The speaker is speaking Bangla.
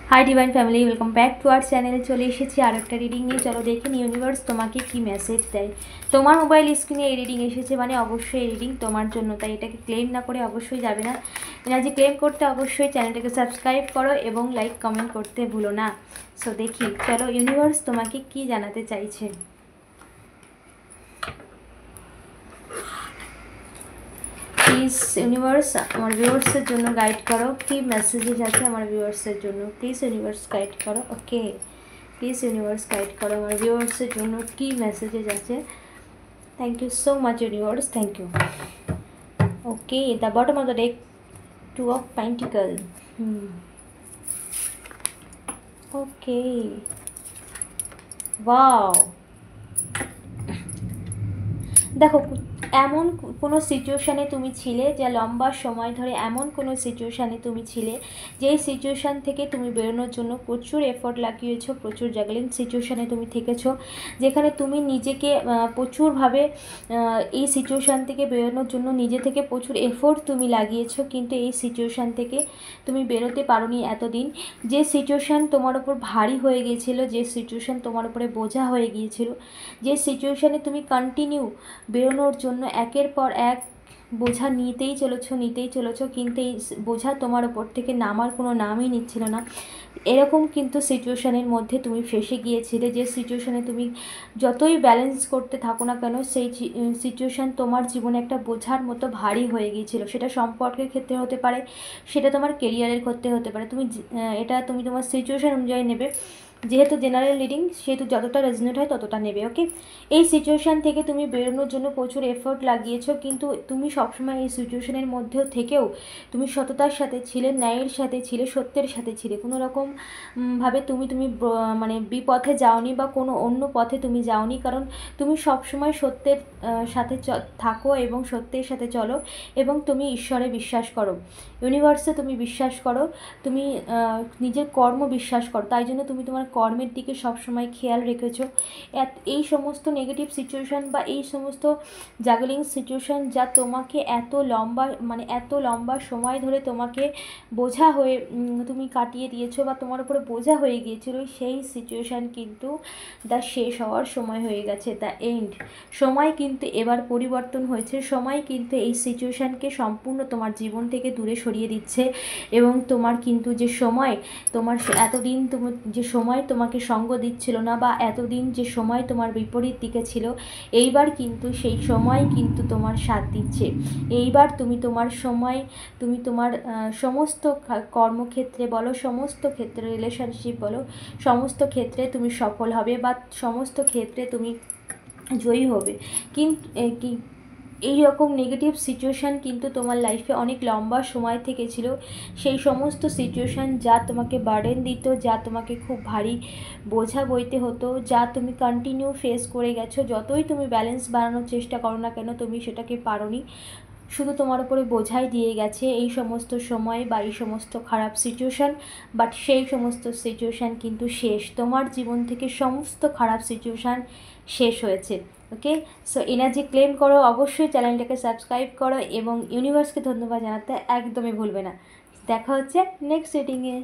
High divine family welcome back to our channel चले एसेছি আর একটা রিডিং নিয়ে। চলো দেখে নি ইউনিভার্স তোমাকে কি মেসেজ দেয়। তোমার মোবাইল স্ক্রিনে এই রিডিং এসেছে মানে অবশ্যই এই রিডিং তোমার জন্য, তাই এটাকে ক্লেম না করে অবশ্যই যাবে না। এনার্জি ক্লেম করতে অবশ্যই চ্যানেলটাকে সাবস্ক্রাইব করো এবং লাইক কমেন্ট করতে ভুলো না। সো দেখি চলো ইউনিভার্স তোমাকে কি জানাতে চাইছে। প্লিজ ইউনিভার্স আমার ভিউয়ার্সের জন্য গাইড করো, কি মেসেজেস আছে আমার ভিউয়ার্সের জন্য। প্লিজ ইউনিভার্স গাইড করো। ওকে, প্লিজ ইউনিভার্স গাইড করো আমার ভিউয়ার্সের জন্য কি মেসেজেস আছে। Thank you so much universe, thank you. Okay, the bottom of the deck, 2 of Pentacles। Okay, wow. দেখো এমন কোনো সিচুয়েশানে তুমি ছিলে, যা লম্বা সময় ধরে এমন কোনো সিচুয়েশানে তুমি ছিলে যেই সিচুয়েশান থেকে তুমি বেরোনোর জন্য প্রচুর এফোর্ট লাগিয়েছো, প্রচুর জাগলিং সিচুয়েশানে তুমি থেকেছো, যেখানে তুমি নিজেকে প্রচুরভাবে এই সিচুয়েশান থেকে বেরোনোর জন্য নিজে থেকে প্রচুর এফোর্ট তুমি লাগিয়েছো, কিন্তু এই সিচুয়েশান থেকে তুমি বেরোতে পারোনি এতদিন। যে সিচুয়েশান তোমার উপর ভারী হয়ে গিয়েছিলো, যে সিচুয়েশান তোমার উপরে বোঝা হয়ে গিয়েছিল, যে সিচুয়েশানে তুমি কন্টিনিউ বেরোনোর জন্য একের পর এক বোঝা নিতেই চলেছো, কিন্তু এই বোঝা তোমার ওপর থেকে নামার কোনো নামই নিচ্ছিল না। এরকম কিন্তু সিচুয়েশানের মধ্যে তুমি ফেসে গিয়েছিলে, যে সিচুয়েশানে তুমি যতই ব্যালেন্স করতে থাকো না কেন সেই সিচুয়েশান তোমার জীবনে একটা বোঝার মতো ভারী হয়ে গিয়েছিল। সেটা সম্পর্কের ক্ষেত্রে হতে পারে, সেটা তোমার কেরিয়ারের ক্ষেত্রে হতে পারে। তুমি তোমার সিচুয়েশান অনুযায়ী নেবে, যেহেতু জেনারেল রিডিং সেহেতু যতটা রেজনেট হয় ততটা নেবে। ওকে, এই সিচুয়েশান থেকে তুমি বেরোনোর জন্য প্রচুর এফোর্ট লাগিয়েছো, কিন্তু তুমি সবসময় এই সিচুয়েশানের মধ্যেও থেকেও তুমি সততার সাথে ছিলে, ন্যায়ের সাথে ছিলে, সত্যের সাথে ছিলে। কোনো রকম ভাবে তুমি মানে বিপথে যাওনি বা কোনো অন্য পথে তুমি যাওনি, কারণ তুমি সবসময় সত্যের সাথে থাকো এবং সত্যের সাথে চলো, এবং তুমি ঈশ্বরে বিশ্বাস করো, ইউনিভার্সে তুমি বিশ্বাস করো, তুমি নিজের কর্ম বিশ্বাস করো। তাই জন্য তুমি তোমার কর্মের দিকে সবসময় খেয়াল রেখেছো। এই সমস্ত নেগেটিভ সিচুয়েশান বা এই সমস্ত জাগলিং সিচুয়েশান যা তোমাকে এত লম্বা সময় ধরে তোমাকে বোঝা হয়ে তুমি কাটিয়ে দিয়েছো বা তোমার উপরে বোঝা হয়ে গিয়েছিল, সেই সিচুয়েশান কিন্তু শেষ হওয়ার সময় হয়ে গেছে, দ্য এন্ড। সময় কিন্তু এবার পরিবর্তন হয়েছে, সময় কিন্তু এই সিচুয়েশানকে সম্পূর্ণ তোমার জীবন থেকে দূরে সরিয়ে দিচ্ছে, এবং তোমার কিন্তু যে সময় তোমার এতদিন যে সময় তোমাকে সঙ্গ দিচ্ছিল না, বা এতদিন যে সময় তোমার বিপরীত দিকে ছিল, এইবার কিন্তু সেই সময় কিন্তু তোমার সাথ দিচ্ছে। এইবার তুমি তোমার সময়, তুমি তোমার সমস্ত কর্মক্ষেত্রে বলো, সমস্ত ক্ষেত্রে রিলেশনশিপ বলো, সমস্ত ক্ষেত্রে তুমি সফল হবে বা সমস্ত ক্ষেত্রে তুমি জয়ী হবে। কিন্তু এই রকম নেগেটিভ সিচুয়েশান কিন্তু তোমার লাইফে অনেক লম্বা সময় থেকে ছিল। সেই সমস্ত সিচুয়েশান যা তোমাকে বার্ডেন দিত, যা তোমাকে খুব ভারী বোঝা বইতে হতো, যা তুমি কন্টিনিউ ফেস করে গেছো, যতই তুমি ব্যালেন্স বাড়ানোর চেষ্টা করো না কেন তুমি সেটাকে পারোনি, শুধু তোমার উপরে বোঝাই দিয়ে গেছে এই সমস্ত সময় বা এই সমস্ত খারাপ সিচুয়েশান। বাট সেই সমস্ত সিচুয়েশান কিন্তু শেষ, তোমার জীবন থেকে সমস্ত খারাপ সিচুয়েশান শেষ হয়েছে। ওকে, সো এনার্জি ক্লেম করো, অবশ্যই চ্যানেলটাকে সাবস্ক্রাইব করো এবং ইউনিভার্সকে ধন্যবাদ জানাতে একদমই ভুলবে না। দেখা হচ্ছে নেক্সট রিডিংয়ে।